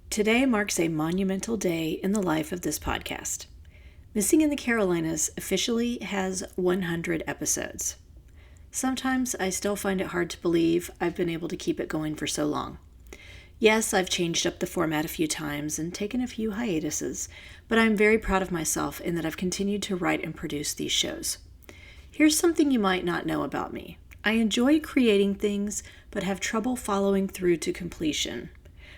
Today marks a monumental day in the life of this podcast. Missing in the Carolinas officially has 100 episodes. Sometimes I still find it hard to believe I've been able to keep it going for so long. Yes, I've changed up the format a few times and taken a few hiatuses, but I'm very proud of myself in that I've continued to write and produce these shows. Here's something you might not know about me. I enjoy creating things, but have trouble following through to completion.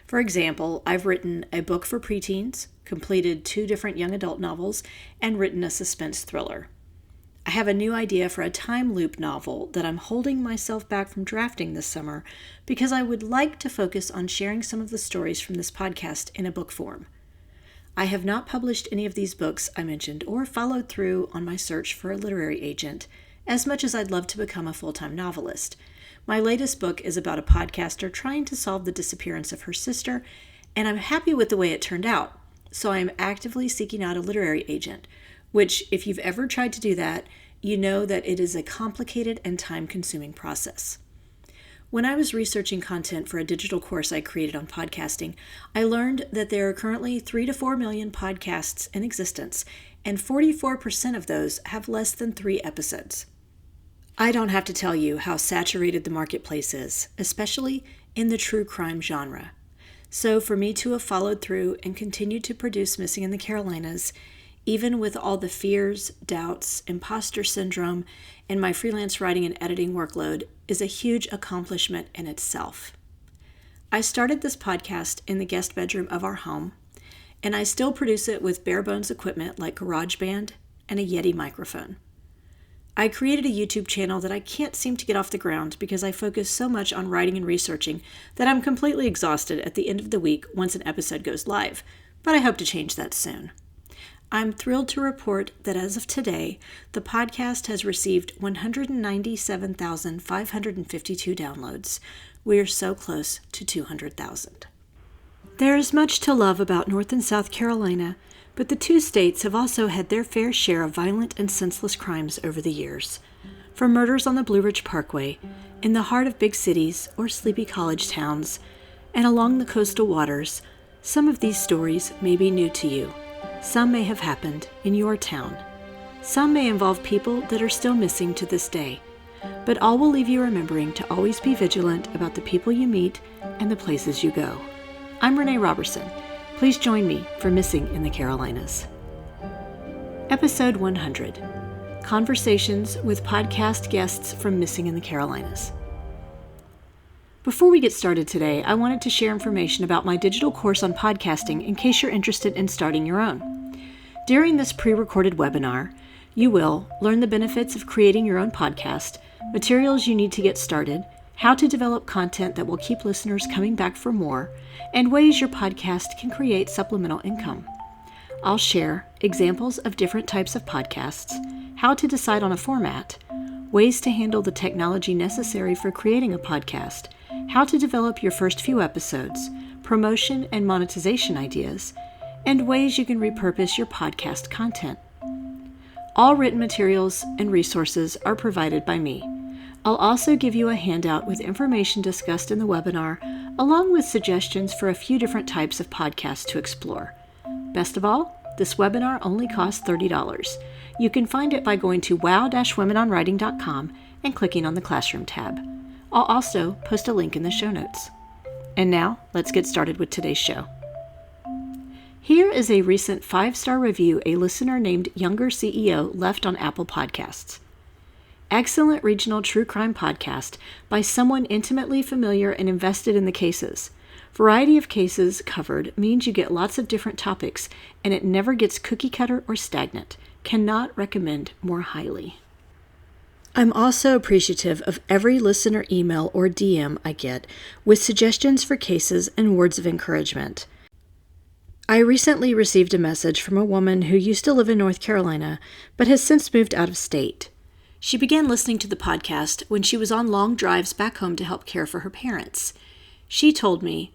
For example, I've written a book for preteens, completed 2 different young adult novels, and written a suspense thriller. I have a new idea for a time loop novel that I'm holding myself back from drafting this summer because I would like to focus on sharing some of the stories from this podcast in a book form. I have not published any of these books I mentioned or followed through on my search for a literary agent, as much as I'd love to become a full-time novelist. My latest book is about a podcaster trying to solve the disappearance of her sister, and I'm happy with the way it turned out. So I am actively seeking out a literary agent, which, if you've ever tried to do that, you know that it is a complicated and time-consuming process. When I was researching content for a digital course I created on podcasting, I learned that there are currently 3 to 4 million podcasts in existence, and 44% of those have less than 3 episodes. I don't have to tell you how saturated the marketplace is, especially in the true crime genre. So for me to have followed through and continued to produce Missing in the Carolinas, even with all the fears, doubts, imposter syndrome, and my freelance writing and editing workload, is a huge accomplishment in itself. I started this podcast in the guest bedroom of our home, and I still produce it with bare bones equipment like GarageBand and a Yeti microphone. I created a YouTube channel that I can't seem to get off the ground because I focus so much on writing and researching that I'm completely exhausted at the end of the week once an episode goes live, but I hope to change that soon. I'm thrilled to report that as of today, the podcast has received 197,552 downloads. We are so close to 200,000. There is much to love about North and South Carolina, but the 2 states have also had their fair share of violent and senseless crimes over the years. From murders on the Blue Ridge Parkway, in the heart of big cities or sleepy college towns, and along the coastal waters, some of these stories may be new to you. Some may have happened in your town. Some may involve people that are still missing to this day. But all will leave you remembering to always be vigilant about the people you meet and the places you go. I'm Renee Robertson. Please join me for Missing in the Carolinas. Episode 100, Conversations with Podcast Guests from Missing in the Carolinas. Before we get started today, I wanted to share information about my digital course on podcasting in case you're interested in starting your own. During this pre-recorded webinar, you will learn the benefits of creating your own podcast, materials you need to get started, how to develop content that will keep listeners coming back for more, and ways your podcast can create supplemental income. I'll share examples of different types of podcasts, how to decide on a format, ways to handle the technology necessary for creating a podcast, how to develop your first few episodes, promotion and monetization ideas, and ways you can repurpose your podcast content. All written materials and resources are provided by me. I'll also give you a handout with information discussed in the webinar, along with suggestions for a few different types of podcasts to explore. Best of all, this webinar only costs $30. You can find it by going to wow-womenonwriting.com and clicking on the Classroom tab. I'll also post a link in the show notes. And now, let's get started with today's show. Here is a recent 5-star review a listener named Younger CEO left on Apple Podcasts. Excellent regional true crime podcast by someone intimately familiar and invested in the cases. Variety of cases covered means you get lots of different topics, and it never gets cookie cutter or stagnant. Cannot recommend more highly. I'm also appreciative of every listener email or DM I get with suggestions for cases and words of encouragement. I recently received a message from a woman who used to live in North Carolina but has since moved out of state. She began listening to the podcast when she was on long drives back home to help care for her parents. She told me,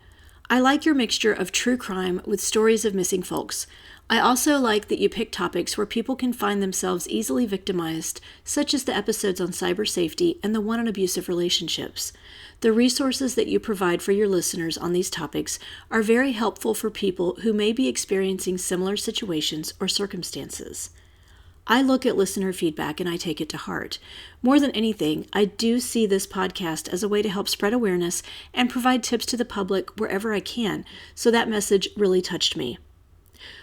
I like your mixture of true crime with stories of missing folks. I also like that you pick topics where people can find themselves easily victimized, such as the episodes on cyber safety and the one on abusive relationships. The resources that you provide for your listeners on these topics are very helpful for people who may be experiencing similar situations or circumstances. I look at listener feedback and I take it to heart. More than anything, I do see this podcast as a way to help spread awareness and provide tips to the public wherever I can, so that message really touched me.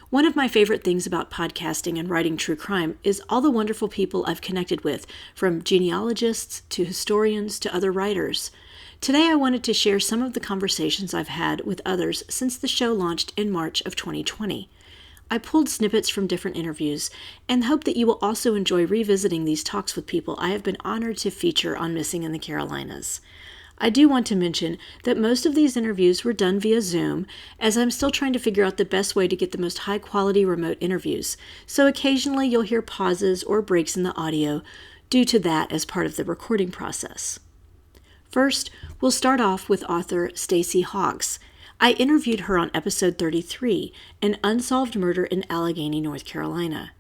One of my favorite things about podcasting and writing true crime is all the wonderful people I've connected with, from genealogists to historians to other writers. Today I wanted to share some of the conversations I've had with others since the show launched in March of 2020. I pulled snippets from different interviews and hope that you will also enjoy revisiting these talks with people I have been honored to feature on Missing in the Carolinas. I do want to mention that most of these interviews were done via Zoom, as I'm still trying to figure out the best way to get the most high-quality remote interviews, so occasionally you'll hear pauses or breaks in the audio due to that as part of the recording process. First, we'll start off with author Stacey Hawks. I interviewed her on episode 33, An Unsolved Murder in Allegheny, North Carolina.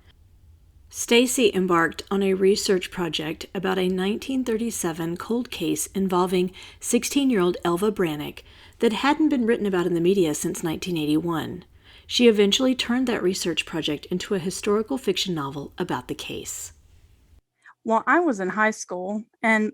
Stacey embarked on a research project about a 1937 cold case involving 16-year-old Elva Brannick that hadn't been written about in the media since 1981. She eventually turned that research project into a historical fiction novel about the case. Well, I was in high school and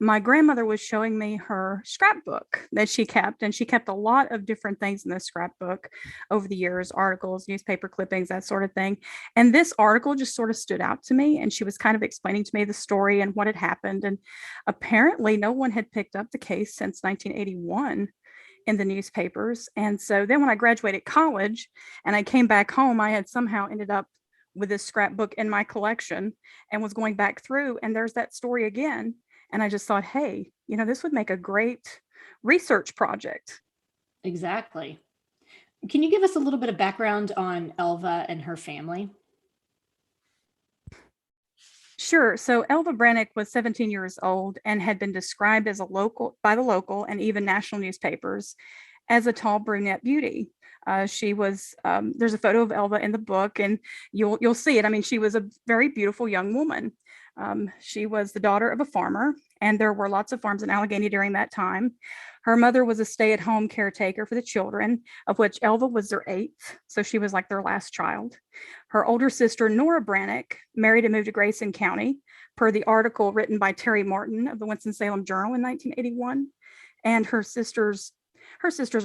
my grandmother was showing me her scrapbook that she kept, and she kept a lot of different things in this scrapbook over the years, articles, newspaper clippings, that sort of thing. And this article just sort of stood out to me, and she was kind of explaining to me the story and what had happened. And apparently no one had picked up the case since 1981 in the newspapers. And so then when I graduated college and I came back home, I had somehow ended up with this scrapbook in my collection and was going back through, and there's that story again. And I just thought, hey, this would make a great research project. Exactly. Can you give us a little bit of background on Elva and her family? Sure. So Elva Brannick was 17 years old and had been described as by the local and even national newspapers as a tall brunette beauty. She was. There's a photo of Elva in the book, and you'll see it. I mean, she was a very beautiful young woman. She was the daughter of a farmer, and there were lots of farms in Allegheny during that time. Her mother was a stay-at-home caretaker for the children, of which Elva was their eighth, so she was like their last child. Her older sister, Nora Brannick, married and moved to Grayson County, per the article written by Terry Martin of the Winston-Salem Journal in 1981. And her sister's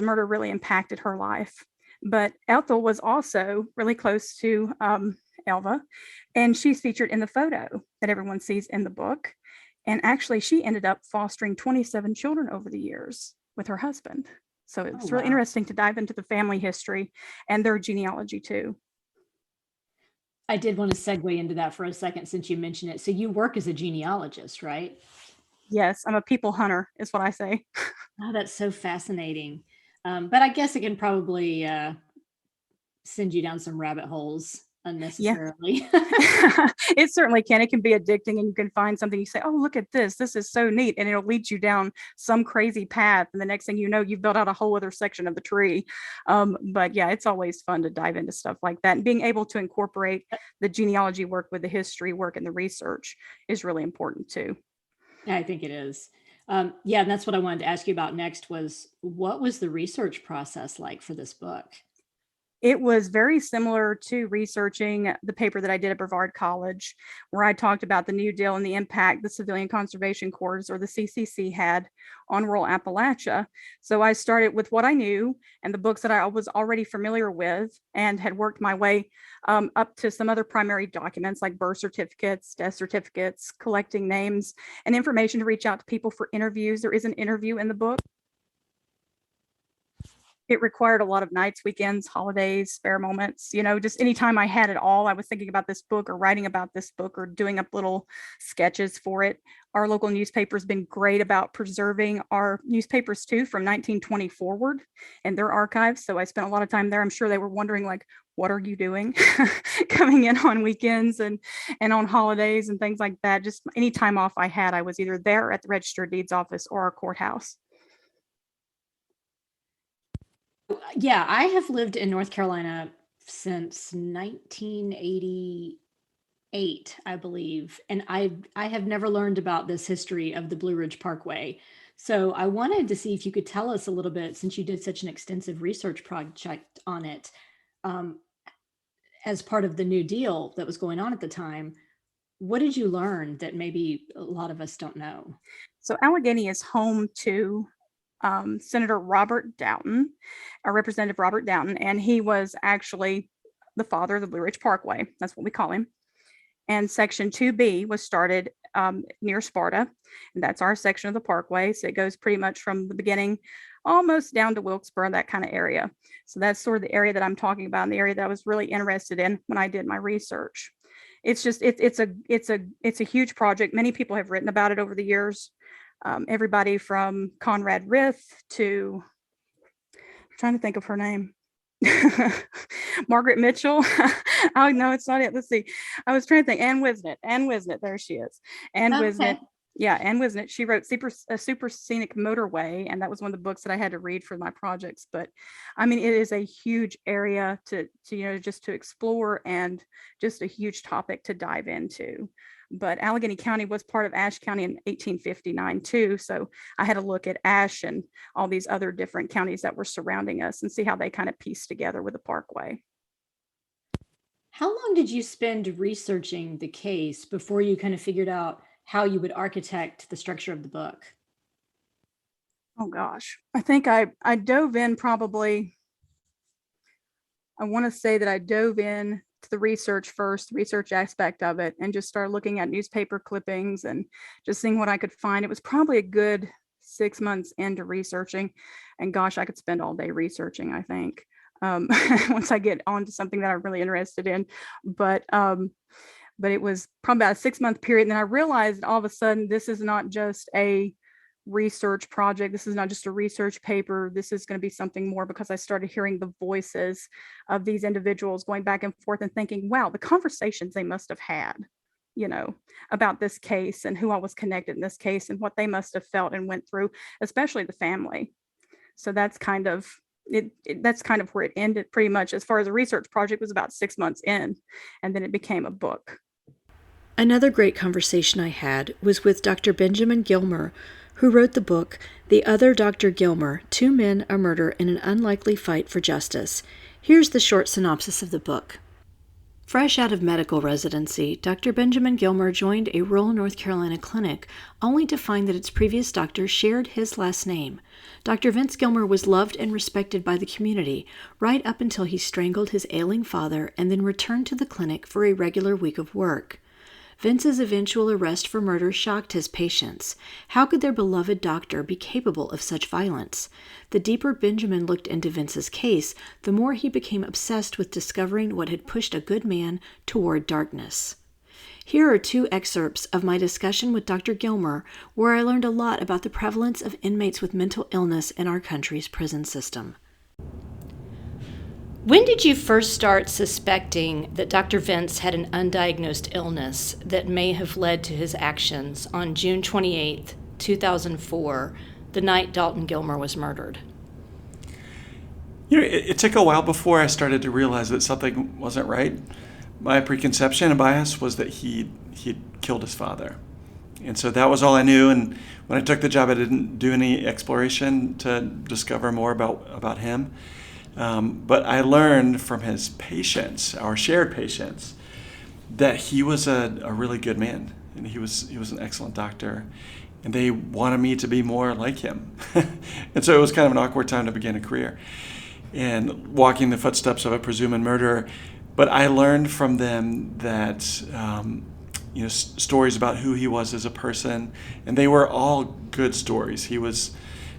murder really impacted her life. But Ethel was also really close to Elva, and she's featured in the photo that everyone sees in the book. And actually, she ended up fostering 27 children over the years with her husband. So it's really interesting to dive into the family history and their genealogy too. I did want to segue into that for a second since you mentioned it. So you work as a genealogist, right? Yes, I'm a people hunter, is what I say. Oh, that's so fascinating. But I guess it can probably send you down some rabbit holes unnecessarily. Yeah. It certainly can. It can be addicting, and you can find something, you say, oh, look at this. This is so neat. And it'll lead you down some crazy path. And the next thing you know, you've built out a whole other section of the tree. But yeah, it's always fun to dive into stuff like that. And being able to incorporate the genealogy work with the history work and the research is really important too. I think it is. Yeah, and that's what I wanted to ask you about next was, what was the research process like for this book? It was very similar to researching the paper that I did at Brevard College, where I talked about the New Deal and the impact the Civilian Conservation Corps, or the CCC, had on rural Appalachia. So I started with what I knew and the books that I was already familiar with, and had worked my way up to some other primary documents like birth certificates, death certificates, collecting names and information to reach out to people for interviews. There is an interview in the book. It required a lot of nights, weekends, holidays, spare moments, just anytime I had it all, I was thinking about this book or writing about this book or doing up little sketches for it. Our local newspaper has been great about preserving our newspapers too, from 1920 forward in their archives. So I spent a lot of time there. I'm sure they were wondering, like, what are you doing coming in on weekends and on holidays and things like that. Just any time off I had, I was either there at the Register of Deeds office or our courthouse. Yeah, I have lived in North Carolina since 1988, I believe, and I have never learned about this history of the Blue Ridge Parkway. So I wanted to see if you could tell us a little bit, since you did such an extensive research project on it, um, as part of the New Deal that was going on at the time. What did you learn that maybe a lot of us don't know? So Allegheny is home to Senator Robert Doughton, or Representative Robert Doughton, and he was actually the father of the Blue Ridge Parkway. That's what we call him. And Section 2B was started near Sparta, and that's our section of the parkway. So it goes pretty much from the beginning almost down to Wilkesboro, that kind of area. So that's sort of the area that I'm talking about, and the area that I was really interested in when I did my research. It's just it's a huge project. Many people have written about it over the years. Everybody from Conrad Rith to, I'm trying to think of her name. Margaret Mitchell. Oh no, it's not it. Let's see. I was trying to think. Ann Wisnett. Ann Wisnett. There she is. Ann Wisnett. Okay. Yeah, Ann Wisnett. She wrote a Super Scenic Motorway, and that was one of the books that I had to read for my projects. But I mean, it is a huge area to just to explore, and just a huge topic to dive into. But Allegheny County was part of Ashe County in 1859 too. So I had to look at Ashe and all these other different counties that were surrounding us and see how they kind of pieced together with the parkway. How long did you spend researching the case before you kind of figured out how you would architect the structure of the book? Oh gosh, I think I dove in probably, I want to say that I dove in to the research first, the research aspect of it, and just started looking at newspaper clippings and just seeing what I could find. It was probably a good 6 months into researching, and gosh, I could spend all day researching, I think, once I get onto something that I'm really interested in. But it was probably about a 6 month period. And then I realized all of a sudden, this is not just a research project. This is not just a research paper. This is going to be something more, because I started hearing the voices of these individuals going back and forth and thinking, wow, the conversations they must have had, about this case and who I was connected in this case and what they must have felt and went through, especially the family. So that's kind of that's kind of where it ended pretty much. As far as a research project, was about 6 months in, and then it became a book. Another great conversation I had was with Dr. Benjamin Gilmer, who wrote the book The Other Dr. Gilmer, Two Men, a Murder, and an Unlikely Fight for Justice. Here's the short synopsis of the book. Fresh out of medical residency, Dr. Benjamin Gilmer joined a rural North Carolina clinic, only to find that its previous doctor shared his last name. Dr. Vince Gilmer was loved and respected by the community, right up until he strangled his ailing father and then returned to the clinic for a regular week of work. Vince's eventual arrest for murder shocked his patients. How could their beloved doctor be capable of such violence? The deeper Benjamin looked into Vince's case, the more he became obsessed with discovering what had pushed a good man toward darkness. Here are two excerpts of my discussion with Dr. Gilmer, where I learned a lot about the prevalence of inmates with mental illness in our country's prison system. When did you first start suspecting that Dr. Vince had an undiagnosed illness that may have led to his actions on June 28, 2004, the night Dalton Gilmer was murdered? It took a while before I started to realize that something wasn't right. My preconception and bias was that he'd killed his father. And so that was all I knew. And when I took the job, I didn't do any exploration to discover more about him. But I learned from his patients, our shared patients, that he was a really good man, and he was an excellent doctor, and they wanted me to be more like him. And so it was kind of an awkward time to begin a career and walking the footsteps of a presumed murderer. But I learned from them that stories about who he was as a person, and they were all good stories. He was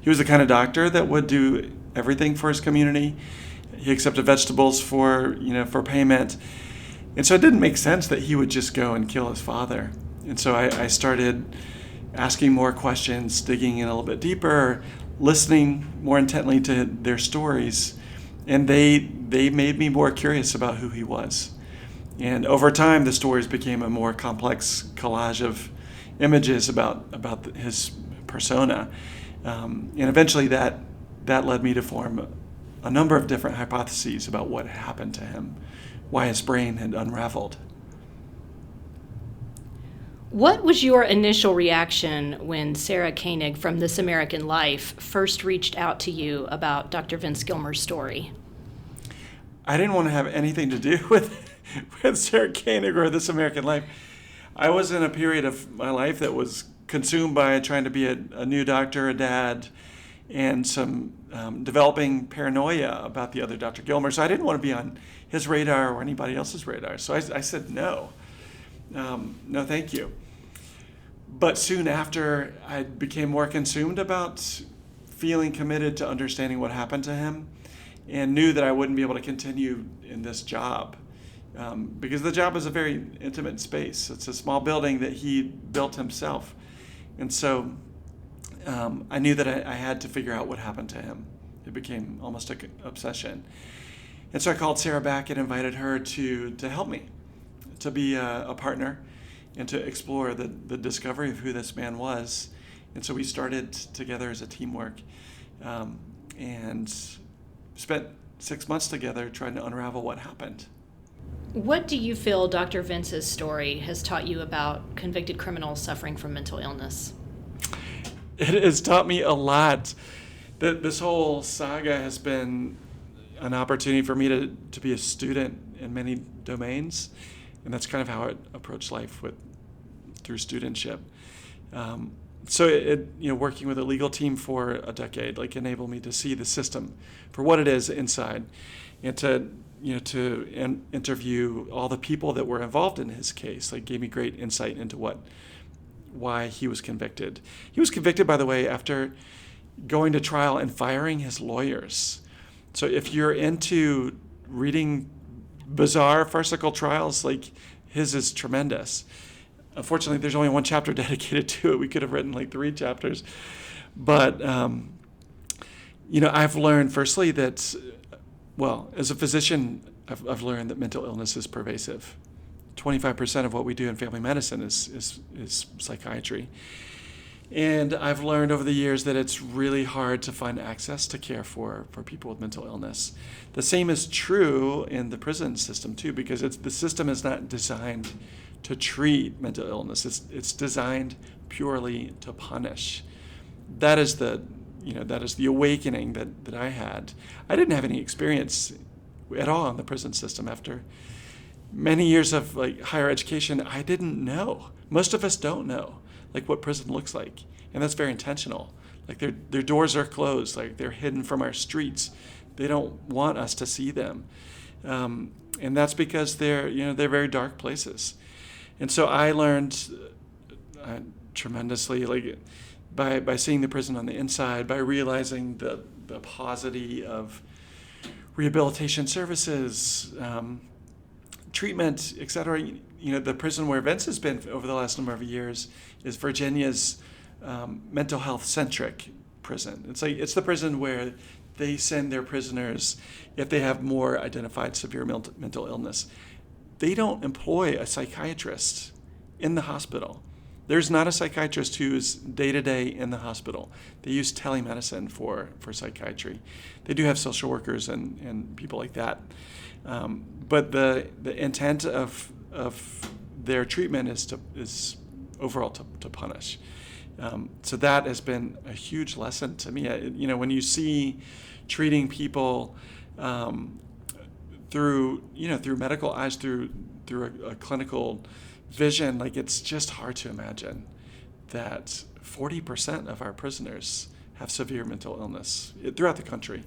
the kind of doctor that would do everything for his community. He accepted vegetables for payment. And so it didn't make sense that he would just go and kill his father. And so I started asking more questions, digging in a little bit deeper, listening more intently to their stories. And they made me more curious about who he was. And over time, the stories became a more complex collage of images about his persona. And eventually that led me to form a number of different hypotheses about what happened to him, why his brain had unraveled. What was your initial reaction when Sarah Koenig from This American Life first reached out to you about Dr. Vince Gilmer's story? I didn't want to have anything to do with Sarah Koenig or This American Life. I was in a period of my life that was consumed by trying to be a new doctor, a dad, and some developing paranoia about the other Dr. Gilmer. So I didn't want to be on his radar or anybody else's radar. So I said no. No, thank you. But soon after, I became more consumed about feeling committed to understanding what happened to him, and knew that I wouldn't be able to continue in this job because the job is a very intimate space. It's a small building that he built himself. And so I knew that I had to figure out what happened to him. It became almost an obsession. And so I called Sarah back and invited her to help me, to be a partner and to explore the discovery of who this man was. And so we started together as a teamwork and spent 6 months together trying to unravel what happened. What do you feel Dr. Vince's story has taught you about convicted criminals suffering from mental illness? It has taught me a lot. This whole saga has been an opportunity for me to be a student in many domains, and that's kind of how I approach life through studentship. So working with a legal team for a decade enabled me to see the system for what it is inside, and to interview all the people that were involved in his case. Gave me great insight into why he was convicted. He was convicted, by the way, after going to trial and firing his lawyers. So if you're into reading bizarre farcical trials, his is tremendous. Unfortunately, there's only one chapter dedicated to it. We could have written 3 chapters. But, I've learned firstly that, as a physician, I've learned that mental illness is pervasive. 25% of what we do in family medicine is psychiatry. And I've learned over the years that it's really hard to find access to care for people with mental illness. The same is true in the prison system too, because the system is not designed to treat mental illness. It's designed purely to punish. That is the awakening that I had. I didn't have any experience at all in the prison system. After many years of higher education, I didn't know. Most of us don't know what prison looks like, and that's very intentional. Their doors are closed, they're hidden from our streets. They don't want us to see them, and that's because they're very dark places. And so I learned tremendously, by seeing the prison on the inside, by realizing the paucity of rehabilitation services, treatment, etc. The prison where Vince has been over the last number of years is Virginia's mental health centric prison. It's the prison where they send their prisoners if they have more identified severe mental illness. They don't employ a psychiatrist in the hospital. There's not a psychiatrist who's day-to-day in the hospital. They use telemedicine for psychiatry. They do have social workers and people like that. But the intent of their treatment is overall to punish. So that has been a huge lesson to me. When you see treating people through medical eyes, through a clinical vision, it's just hard to imagine that 40% of our prisoners have severe mental illness throughout the country.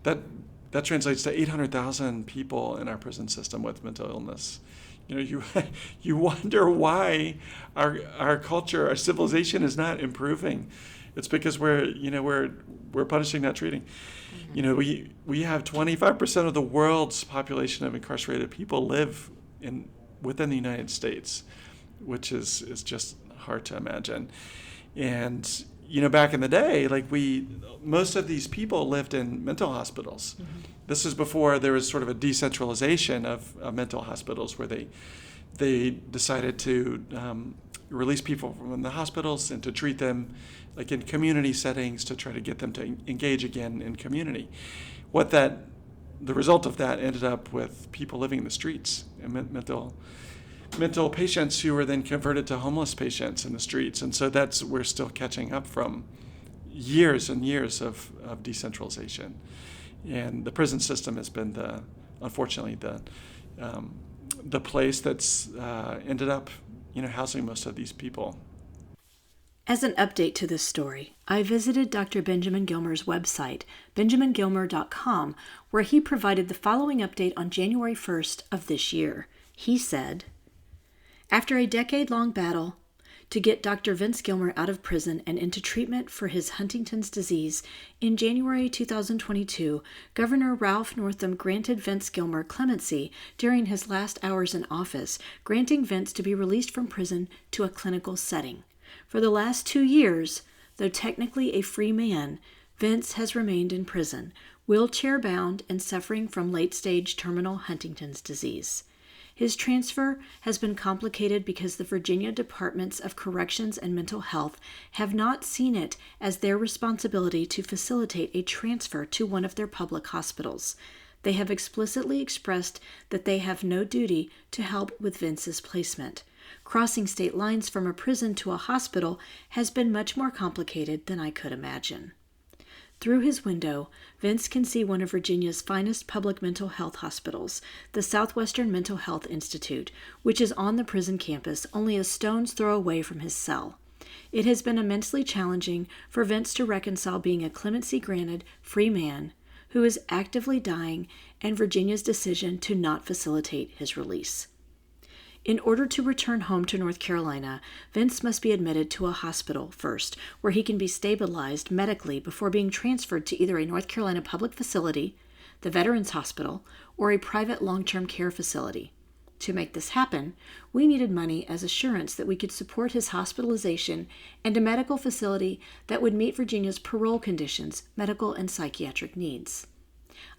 That translates to 800,000 people in our prison system with mental illness. You wonder why our culture, our civilization is not improving. It's because we're punishing, not treating. Mm-hmm. We have 25% of the world's population of incarcerated people live within the United States, which is just hard to imagine. And back in the day, most of these people lived in mental hospitals. Mm-hmm. This is before there was sort of a decentralization of mental hospitals, where they decided to release people from the hospitals and to treat them in community settings to try to get them to engage again in community. what that the result of that ended up with people living in the streets and mental patients who were then converted to homeless patients in the streets. And so we're still catching up from years and years of decentralization. And the prison system has been unfortunately the place that's ended up housing most of these people. As an update to this story, I visited Dr. Benjamin Gilmer's website, benjamingilmer.com, where he provided the following update on January 1st of this year. He said, after a decade-long battle to get Dr. Vince Gilmer out of prison and into treatment for his Huntington's disease, in January 2022, Governor Ralph Northam granted Vince Gilmer clemency during his last hours in office, granting Vince to be released from prison to a clinical setting. For the last 2 years, though technically a free man, Vince has remained in prison, wheelchair-bound and suffering from late-stage terminal Huntington's disease. His transfer has been complicated because the Virginia Departments of Corrections and Mental Health have not seen it as their responsibility to facilitate a transfer to one of their public hospitals. They have explicitly expressed that they have no duty to help with Vince's placement. Crossing state lines from a prison to a hospital has been much more complicated than I could imagine. Through his window, Vince can see one of Virginia's finest public mental health hospitals, the Southwestern Mental Health Institute, which is on the prison campus only a stone's throw away from his cell. It has been immensely challenging for Vince to reconcile being a clemency-granted free man who is actively dying and Virginia's decision to not facilitate his release. In order to return home to North Carolina, Vince must be admitted to a hospital first, where he can be stabilized medically before being transferred to either a North Carolina public facility, the Veterans Hospital, or a private long-term care facility. To make this happen, we needed money as assurance that we could support his hospitalization and a medical facility that would meet Virginia's parole conditions, medical and psychiatric needs.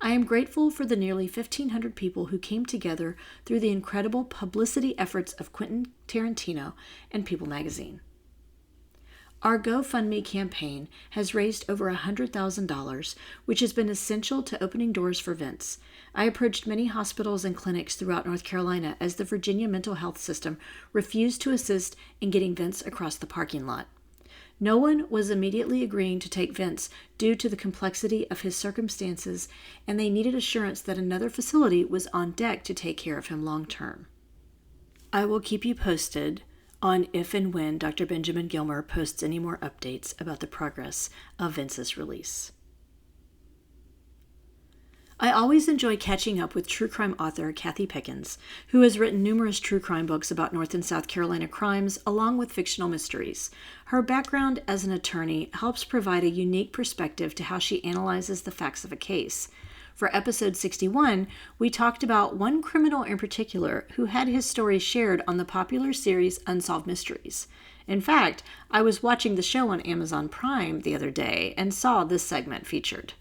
I am grateful for the nearly 1,500 people who came together through the incredible publicity efforts of Quentin Tarantino and People magazine. Our GoFundMe campaign has raised over $100,000, which has been essential to opening doors for Vince. I approached many hospitals and clinics throughout North Carolina as the Virginia mental health system refused to assist in getting Vince across the parking lot. No one was immediately agreeing to take Vince due to the complexity of his circumstances, and they needed assurance that another facility was on deck to take care of him long term. I will keep you posted on if and when Dr. Benjamin Gilmer posts any more updates about the progress of Vince's release. I always enjoy catching up with true crime author Kathy Pickens, who has written numerous true crime books about North and South Carolina crimes, along with fictional mysteries. Her background as an attorney helps provide a unique perspective to how she analyzes the facts of a case. For episode 61, we talked about one criminal in particular who had his story shared on the popular series Unsolved Mysteries. In fact, I was watching the show on Amazon Prime the other day and saw this segment featured.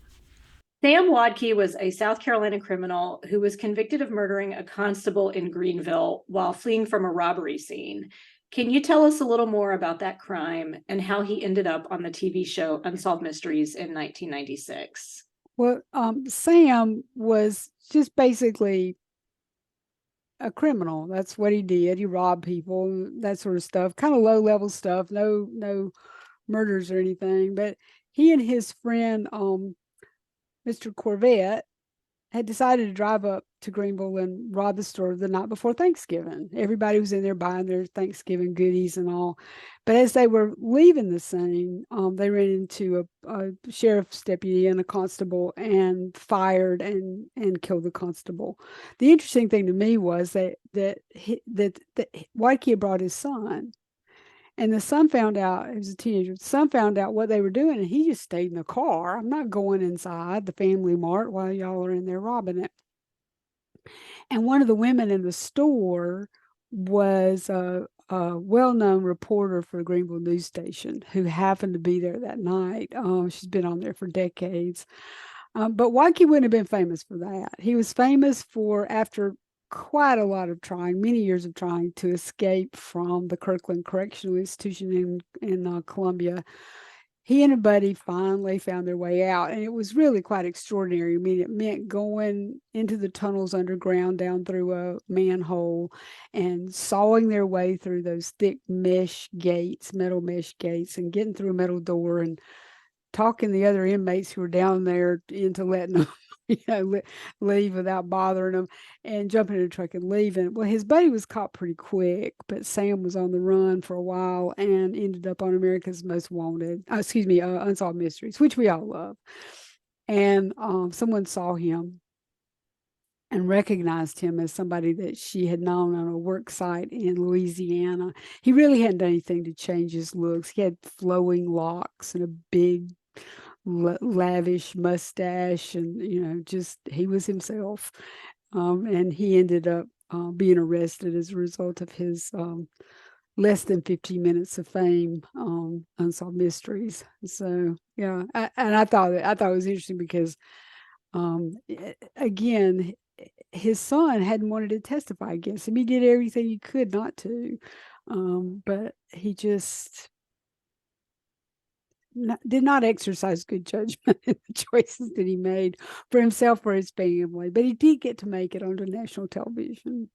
Sam Wadkey was a South Carolina criminal who was convicted of murdering a constable in Greenville while fleeing from a robbery scene. Can you tell us a little more about that crime and how he ended up on the TV show Unsolved Mysteries in 1996? Well, Sam was just basically a criminal. That's what he did. He robbed people, that sort of stuff, kind of low-level stuff, no murders or anything. But he and his friend, Mr. Corvette, had decided to drive up to Greenville and rob the store the night before Thanksgiving. Everybody was in there buying their Thanksgiving goodies and all. But as they were leaving the scene, they ran into a sheriff's deputy and a constable and fired and killed the constable. The interesting thing to me was that Whitekey had brought his son. And the son found out, he was a teenager, the son found out what they were doing, and he just stayed in the car. I'm not going inside the Family Mart while y'all are in there robbing it. And one of the women in the store was a well-known reporter for the Greenville news station who happened to be there that night. She's been on there for decades. But Whitekey wouldn't have been famous for that. He was famous for, after quite a lot of trying, many years of trying to escape from the Kirkland Correctional Institution in Columbia, he and a buddy finally found their way out, and it was really quite extraordinary. I mean, it meant going into the tunnels underground down through a manhole and sawing their way through those thick mesh gates, metal mesh gates, and getting through a metal door and talking the other inmates who were down there into letting them, leave without bothering them, and jumping in the truck and leaving. Well, his buddy was caught pretty quick, but Sam was on the run for a while and ended up on America's Most Wanted, Unsolved Mysteries, which we all love. And someone saw him and recognized him as somebody that she had known on a work site in Louisiana. He really hadn't done anything to change his looks. He had flowing locks and a big, lavish mustache, and just he was himself. And he ended up being arrested as a result of his less than 15 minutes of fame on Unsolved Mysteries. So yeah, and I thought it was interesting because again, his son hadn't wanted to testify against him. He did everything he could not to, but he just did not exercise good judgment in the choices that he made for himself or his family. But he did get to make it onto national television.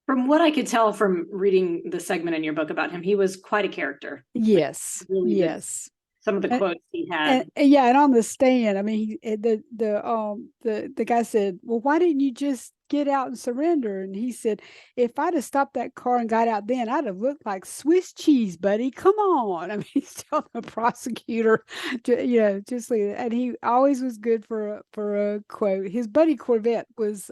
From what I could tell from reading the segment in your book about him, he was quite a character. Yes, really yes. Some of the quotes he had. And on the stand, I mean, the guy said, "Well, why didn't you just get out and surrender?" And he said, "If I'd have stopped that car and got out then, I'd have looked like Swiss cheese, buddy. Come on." I mean, he's telling the prosecutor, just like that. And he always was good for a quote. His buddy Corvette was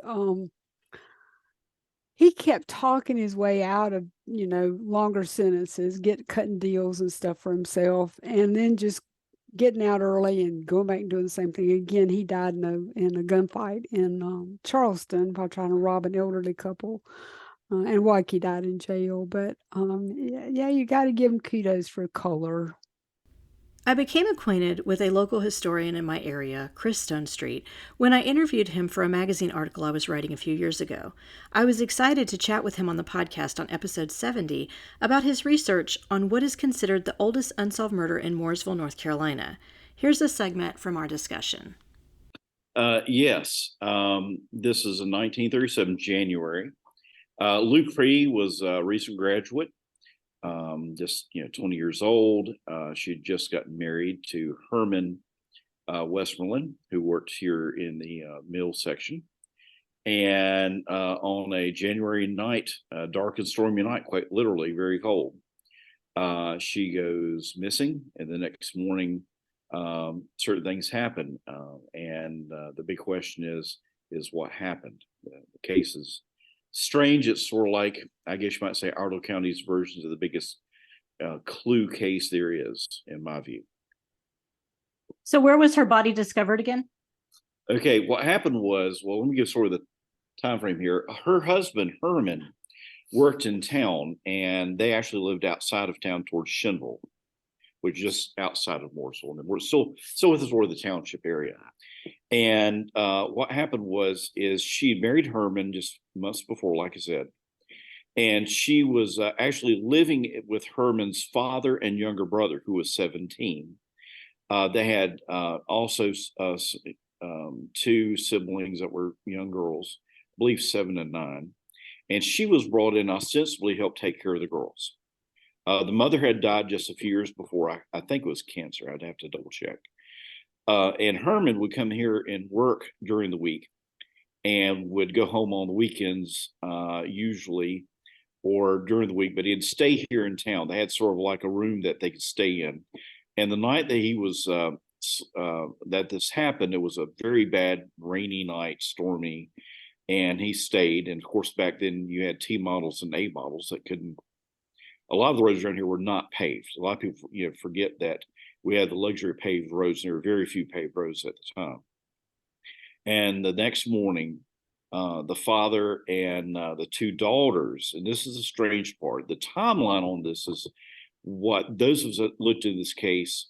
he kept talking his way out of, longer sentences, cutting deals and stuff for himself, and then just getting out early and going back and doing the same thing again. He died in a gunfight in Charleston while trying to rob an elderly couple, and Waukee died in jail. But you got to give him kudos for color. I became acquainted with a local historian in my area, Chris Stonestreet, when I interviewed him for a magazine article I was writing a few years ago. I was excited to chat with him on the podcast on episode 70 about his research on what is considered the oldest unsolved murder in Mooresville, North Carolina. Here's a segment from our discussion. Yes, this is in 1937, January. Lou Cree was a recent graduate. Just 20 years old. She had just gotten married to Herman Westmoreland, who worked here in the mill section. And on a January night, dark and stormy night, quite literally very cold, she goes missing. And the next morning, certain things happen. And the big question is what happened? The case is strange. It's sort of like, I guess you might say, Arnold County's versions of the biggest clue case there is, in my view. So where was her body discovered again? Okay, what happened was, well, let me give sort of the time frame here. Her husband, Herman, worked in town, and they actually lived outside of town towards Shinville, which is just outside of Mooresville. And we're still with sort of the township area. And what happened is she had married Herman just months before, like I said, and she was actually living with Herman's father and younger brother, who was 17. They had also two siblings that were young girls, I believe 7 and 9, and she was brought in ostensibly to help take care of the girls. The mother had died just a few years before. I think it was cancer. I'd have to double check. And Herman would come here and work during the week and would go home on the weekends, usually, or during the week, but he'd stay here in town. They had sort of like a room that they could stay in. And the night that he was, that this happened, it was a very bad rainy night, stormy, and he stayed. And of course, back then you had T models and A models that couldn't, a lot of the roads around here were not paved. A lot of people, forget that we had the luxury of paved roads. There were very few paved roads at the time. And the next morning, the father and the two daughters, and this is the strange part, the timeline on this is what those of us that looked at this case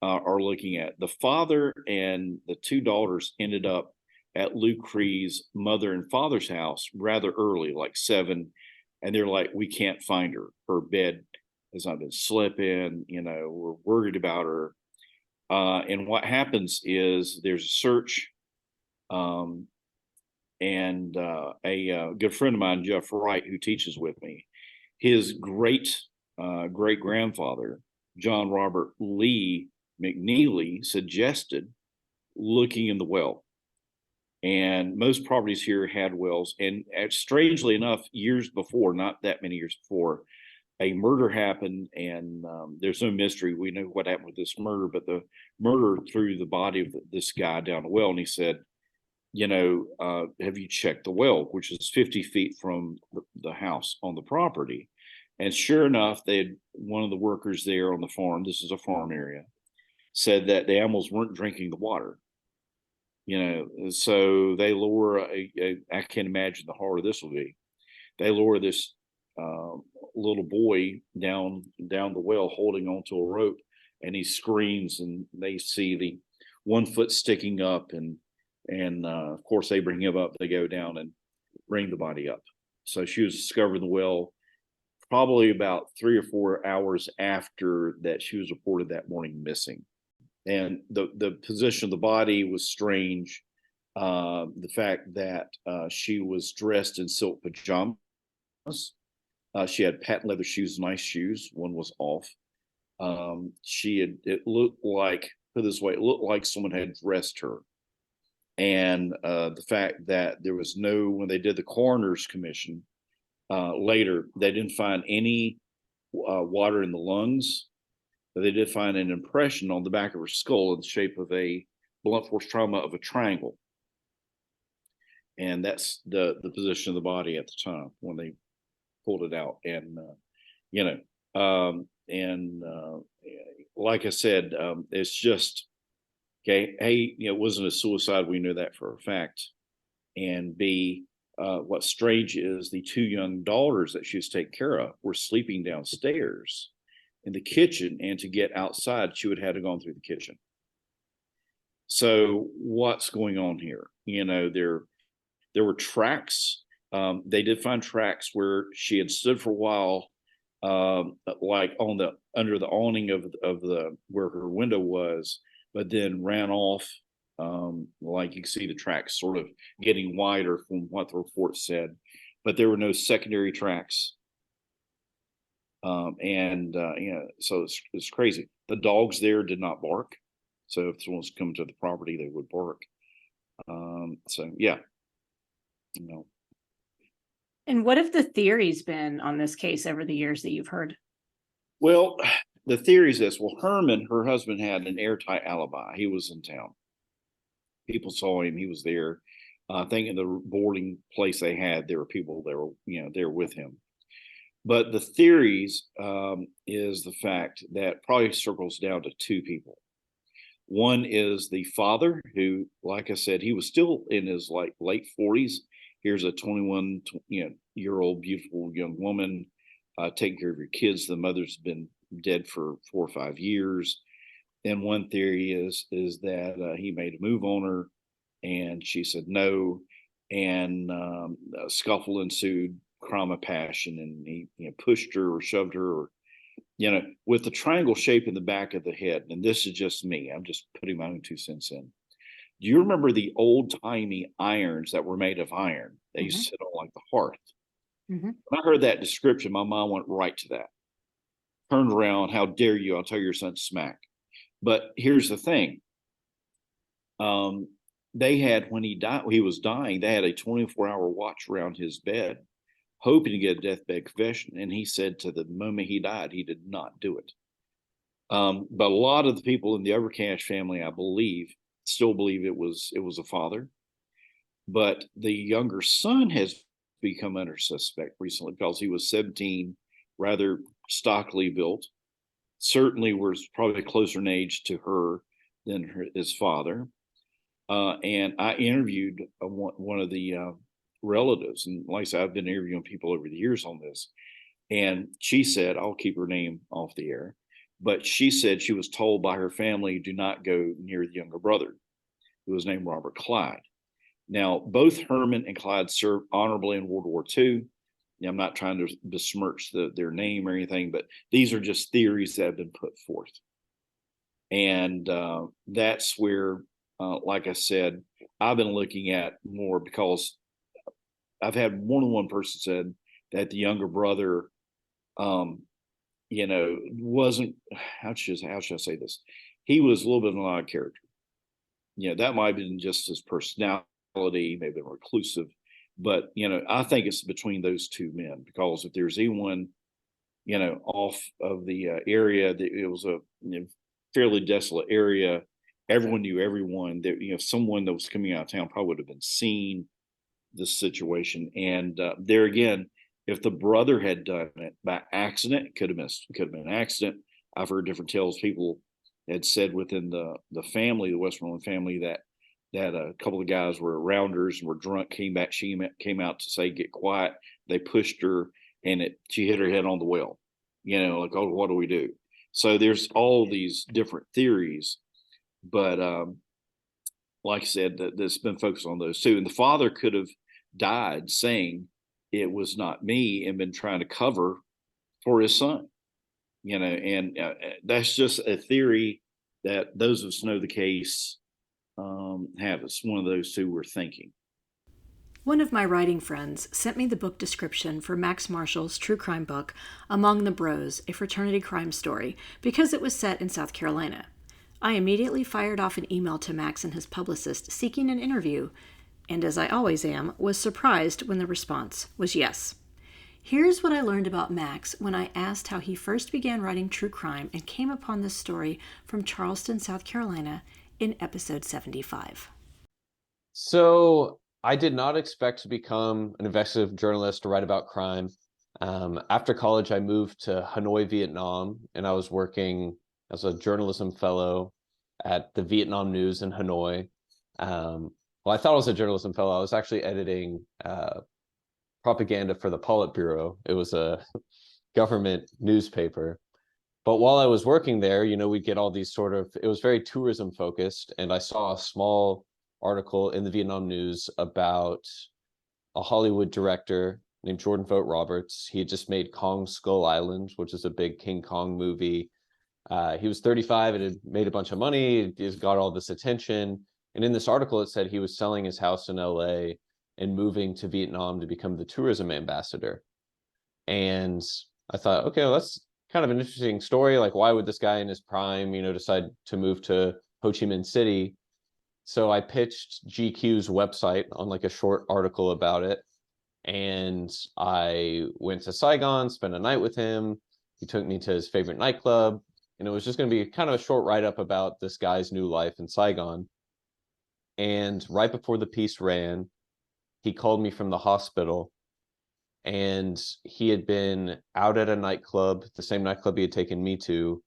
are looking at. The father and the two daughters ended up at Lou Cree's mother and father's house rather early, like 7, and they're like, we can't find her. Her bed has not been slipping. We're worried about her. And what happens is there's a search. And a good friend of mine, Jeff Wright, who teaches with me, his great grandfather, John Robert Lee McNeely, suggested looking in the well. And most properties here had wells. And strangely enough, years before, not that many years before, a murder happened, and there's no mystery. We know what happened with this murder, but the murder threw the body of this guy down a well, and he said, have you checked the well, which is 50 feet from the house on the property? And sure enough, they had one of the workers there on the farm, this is a farm area, said that the animals weren't drinking the water. So they lower I can't imagine the horror this will be. They lower this little boy down the well, holding onto a rope, and he screams, and they see the 1 foot sticking up, and of course they bring him up. They go down and bring the body up. So she was discovered in the well probably about 3 or 4 hours after that she was reported that morning missing. And the position of the body was strange. The fact that she was dressed in silk pajamas. She had patent leather shoes, nice shoes. One was off. It looked like, put it this way, it looked like someone had dressed her. And the fact that there was when they did the coroner's commission later, they didn't find any water in the lungs, but they did find an impression on the back of her skull in the shape of a blunt force trauma of a triangle. And that's the position of the body at the time when they pulled it out. And, like I said, it's just, okay, A, it wasn't a suicide. We knew that for a fact. And B, what's strange is the 2 young daughters that she was taking care of were sleeping downstairs in the kitchen, and to get outside, she would have had to go through the kitchen. So what's going on here? There were tracks. They did find tracks where she had stood for a while, like under the awning of the where her window was, but then ran off. Like you can see the tracks sort of getting wider from what the report said, but there were no secondary tracks. So it's crazy. The dogs there did not bark. So if someone's coming to the property, they would bark. So yeah, And what have the theories been on this case over the years that you've heard? Well, the theory is this. Well, Herman, her husband, had an airtight alibi. He was in town. People saw him. He was there. I think in the boarding place they had, there were people that were, there with him. But the theories is the fact that probably circles down to 2 people. One is the father, who, like I said, he was still in his late 40s. Here's a 21-year-old beautiful young woman taking care of your kids. The mother's been dead for 4 or 5 years. And one theory is that he made a move on her, and she said no, and a scuffle ensued, crime of passion, and he pushed her or shoved her, or with the triangle shape in the back of the head. And this is just me. I'm just putting my own 2 cents in. Do you remember the old-timey irons that were made of iron? They used to sit on like the hearth. When I heard that description, my mind went right to that. Turned around, how dare you? I'll tell your son smack. But here's the thing. They had, when he was dying, they had a 24-hour watch around his bed, hoping to get a deathbed confession. And he said to the moment he died, he did not do it. But a lot of the people in the Overcash family, I believe, still believe it was a father. But the younger son has become under suspect recently because he was 17, rather stockily built. Certainly was probably closer in age to her than his father. And I interviewed one of the relatives. And like I said, I've been interviewing people over the years on this. And she said, I'll keep her name off the air, but she said she was told by her family, do not go near the younger brother, who was named Robert Clyde. Now, both Herman and Clyde served honorably in World War II. I'm not trying to besmirch their name or anything, but these are just theories that have been put forth. And that's where, like I said, I've been looking at more, because I've had more than one person said that the younger brother, wasn't, how should I say this? He was a little bit of an odd character. That might have been just his personality, maybe been reclusive. But, I think it's between those two men, because if there's anyone, off of the area, that it was a fairly desolate area. Everyone knew everyone. That someone that was coming out of town probably would have been seen this situation. And there again, if the brother had done it by accident, it could have been an accident. I've heard different tales. People had said within the family, the Westmoreland family, that a couple of guys were rounders and were drunk, came back. She came out to say, "Get quiet." They pushed her, and she hit her head on the well. Like, oh, what do we do? So there's all these different theories, but like I said, that's been focused on those two. And the father could have died saying it was not me, and been trying to cover for his son. And that's just a theory that those of us know the case have. It's one of those two we're thinking. One of my writing friends sent me the book description for Max Marshall's true crime book, Among the Bros, a fraternity crime story, because it was set in South Carolina. I immediately fired off an email to Max and his publicist seeking an interview, and as I always am, was surprised when the response was yes. Here's what I learned about Max when I asked how he first began writing true crime and came upon this story from Charleston, South Carolina, in episode 75. So I did not expect to become an investigative journalist to write about crime. After college, I moved to Hanoi, Vietnam, and I was working as a journalism fellow at the Vietnam News in Hanoi. Well, I thought I was a journalism fellow. I was actually editing propaganda for the Politburo. It was a government newspaper. But while I was working there, we'd get all these it was very tourism focused. And I saw a small article in the Vietnam News about a Hollywood director named Jordan Vogt Roberts. He had just made Kong Skull Island, which is a big King Kong movie. He was 35 and had made a bunch of money. He's got all this attention. And in this article, it said he was selling his house in LA and moving to Vietnam to become the tourism ambassador. And I thought, okay, well, that's kind of an interesting story. Like, why would this guy in his prime, decide to move to Ho Chi Minh City? So I pitched GQ's website on like a short article about it. And I went to Saigon, spent a night with him. He took me to his favorite nightclub. And it was just going to be kind of a short write-up about this guy's new life in Saigon. And right before the piece ran, he called me from the hospital, and he had been out at a nightclub, the same nightclub he had taken me to,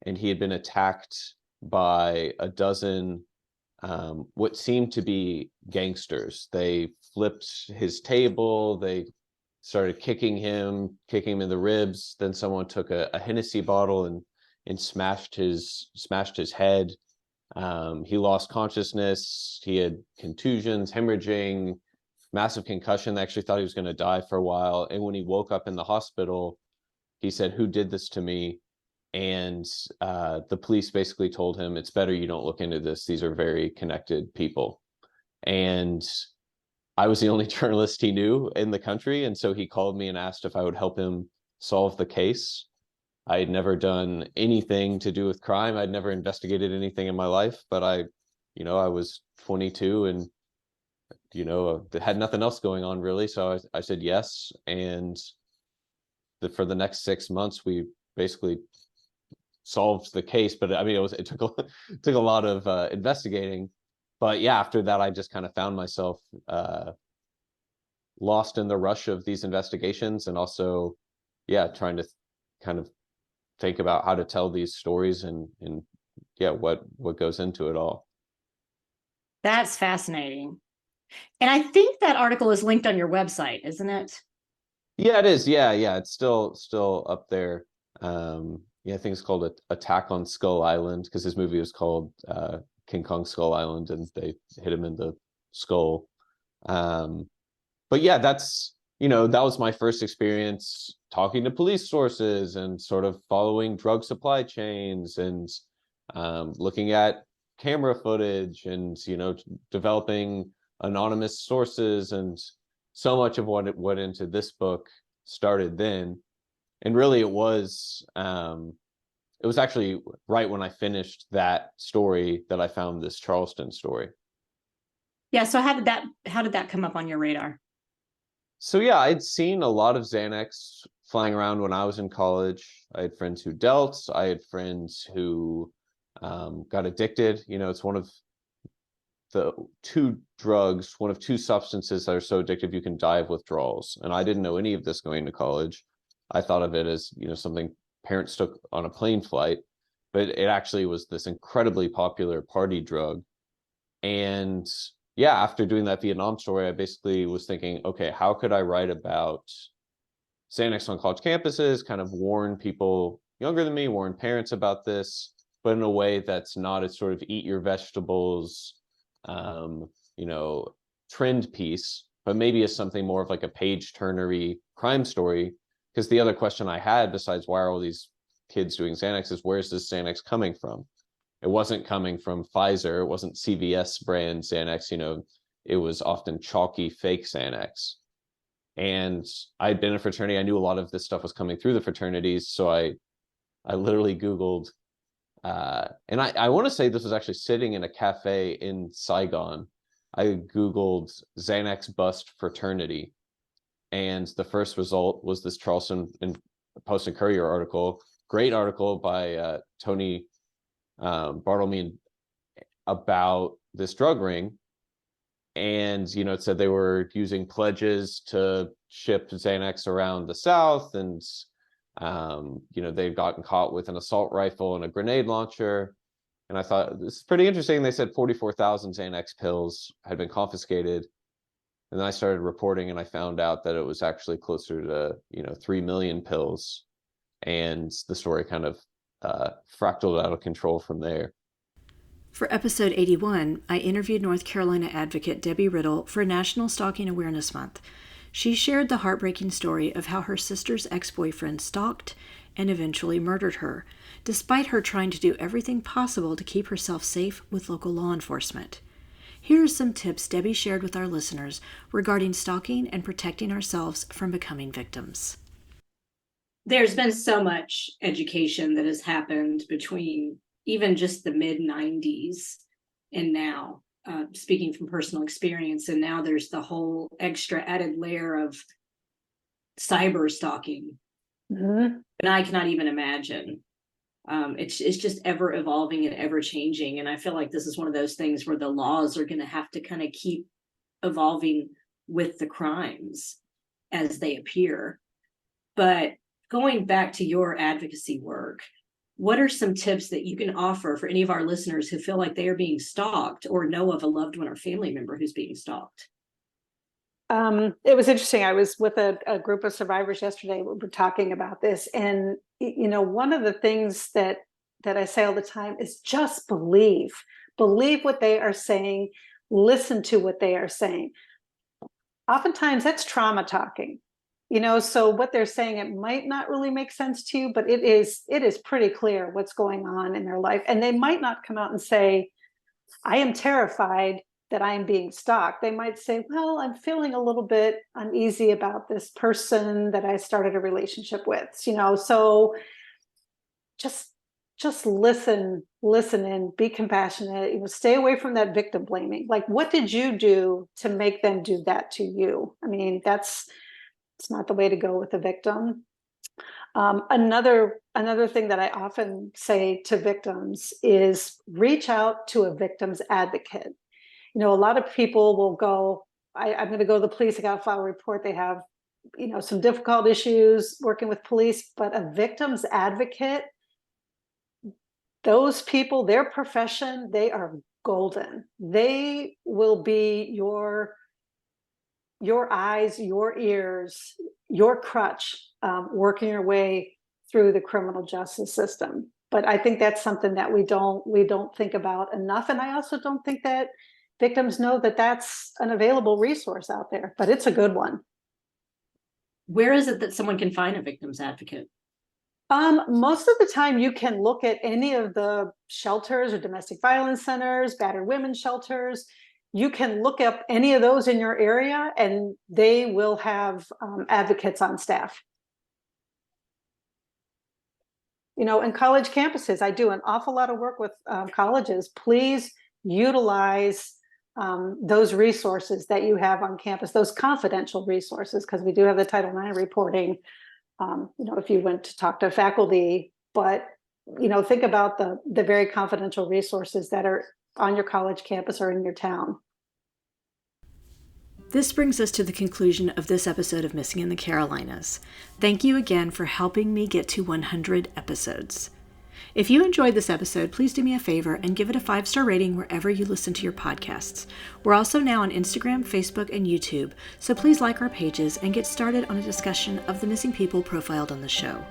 and he had been attacked by a dozen what seemed to be gangsters. They flipped his table, they started kicking him in the ribs. Then someone took a Hennessy bottle and smashed his head. He lost consciousness. He had contusions, hemorrhaging, massive concussion. They actually thought he was going to die for a while. And when he woke up in the hospital, he said, "Who did this to me?" And the police basically told him, "It's better you don't look into this. These are very connected people." And I was the only journalist he knew in the country. And so he called me and asked if I would help him solve the case. I had never done anything to do with crime. I'd never investigated anything in my life, but I was 22 and, had nothing else going on really. So I said yes. And for the next 6 months, we basically solved the case. But I mean, it took a lot of investigating. But yeah, after that, I just kind of found myself lost in the rush of these investigations, and also, trying to kind of think about how to tell these stories and what goes into it all. That's fascinating. And I think that article is linked on your website, isn't it? Yeah, it is. Yeah. It's still up there. I think it's called Attack on Skull Island, because his movie was called King Kong Skull Island, and they hit him in the skull. But yeah, that's that was my first experience talking to police sources and sort of following drug supply chains and looking at camera footage and, developing anonymous sources. And so much of what it went into this book started then. And really it was actually right when I finished that story that I found this Charleston story. Yeah. So how did that come up on your radar? So yeah, I'd seen a lot of Xanax flying around when I was in college. I had friends who dealt. I had friends who got addicted. It's one of one of two substances that are so addictive you can die of withdrawals. And I didn't know any of this going to college. I thought of it as, something parents took on a plane flight, but it actually was this incredibly popular party drug. And yeah, after doing that Vietnam story, I basically was thinking, okay, how could I write about Xanax on college campuses, kind of warn people younger than me, warn parents about this, but in a way that's not a sort of eat your vegetables, trend piece, but maybe as something more of like a page-turnery crime story. Because the other question I had, besides why are all these kids doing Xanax, is where's this Xanax coming from? It wasn't coming from Pfizer. It wasn't CVS brand Xanax. It was often chalky fake Xanax. And I'd been in a fraternity. I knew a lot of this stuff was coming through the fraternities. So I literally Googled, and I want to say this was actually sitting in a cafe in Saigon. I Googled Xanax bust fraternity. And the first result was this Charleston Post and Courier article. Great article by Tony Bartlemey about this drug ring. And, it said they were using pledges to ship Xanax around the South. And, they'd gotten caught with an assault rifle and a grenade launcher. And I thought, this is pretty interesting. They said 44,000 Xanax pills had been confiscated. And then I started reporting and I found out that it was actually closer to, 3 million pills. And the story kind of fractaled out of control from there. For episode 81, I interviewed North Carolina advocate Debbie Riddle for National Stalking Awareness Month. She shared the heartbreaking story of how her sister's ex-boyfriend stalked and eventually murdered her, despite her trying to do everything possible to keep herself safe with local law enforcement. Here are some tips Debbie shared with our listeners regarding stalking and protecting ourselves from becoming victims. There's been so much education that has happened between even just the mid-90s and now, speaking from personal experience. And now there's the whole extra added layer of cyber stalking. Mm-hmm. And I cannot even imagine. It's just ever evolving and ever changing. And I feel like this is one of those things where the laws are going to have to kind of keep evolving with the crimes as they appear. But going back to your advocacy work, what are some tips that you can offer for any of our listeners who feel like they are being stalked or know of a loved one or family member who's being stalked? It was interesting. I was with a group of survivors yesterday. We were talking about this. And, one of the things that I say all the time is just believe what they are saying, listen to what they are saying. Oftentimes that's trauma talking. So what they're saying, it might not really make sense to you, but it is pretty clear what's going on in their life. And they might not come out and say, I am terrified that I am being stalked. They might say, well, I'm feeling a little bit uneasy about this person that I started a relationship with, so just listen and be compassionate, stay away from that victim blaming. Like, what did you do to make them do that to you? I mean, it's not the way to go with a victim. Another thing that I often say to victims is reach out to a victim's advocate. A lot of people will go, I'm going to go to the police, I got to file a report. They have, some difficult issues working with police, but a victim's advocate, those people, their profession, they are golden. They will be your eyes, your ears, your crutch, working your way through the criminal justice system. But I think that's something that we don't think about enough. And I also don't think that victims know that that's an available resource out there, but it's a good one. Where is it that someone can find a victim's advocate? Most of the time you can look at any of the shelters or domestic violence centers, battered women's shelters. You can look up any of those in your area and they will have advocates on staff. You know, in college campuses, I do an awful lot of work with colleges. Please utilize those resources that you have on campus, those confidential resources, because we do have the Title IX reporting. You know, if you went to talk to faculty, but, you know, think about the very confidential resources that are on your college campus or in your town. This brings us to the conclusion of this episode of Missing in the Carolinas. Thank you again for helping me get to 100 episodes. If you enjoyed this episode, please do me a favor and give it a 5-star rating wherever you listen to your podcasts. We're also now on Instagram, Facebook, and YouTube, so please like our pages and get started on a discussion of the missing people profiled on the show.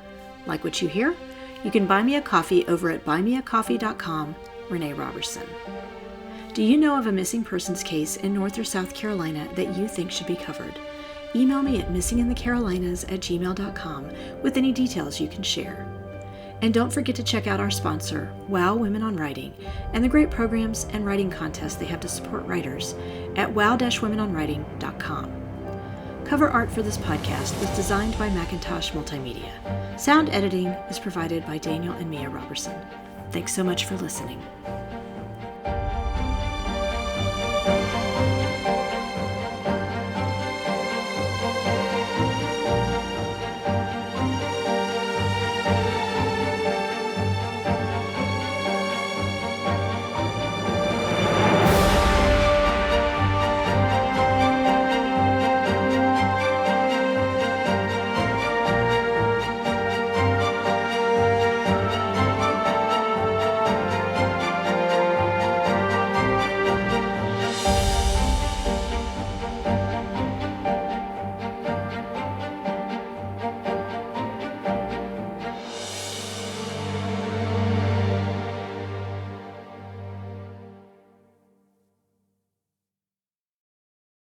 Like what you hear? You can buy me a coffee over at buymeacoffee.com, Renee Robertson. Do you know of a missing persons case in North or South Carolina that you think should be covered? Email me at missinginthecarolinas@gmail.com with any details you can share. And don't forget to check out our sponsor, WOW Women on Writing, and the great programs and writing contests they have to support writers at wow-womenonwriting.com. Cover art for this podcast was designed by Macintosh Multimedia. Sound editing is provided by Daniel and Mia Robertson. Thanks so much for listening.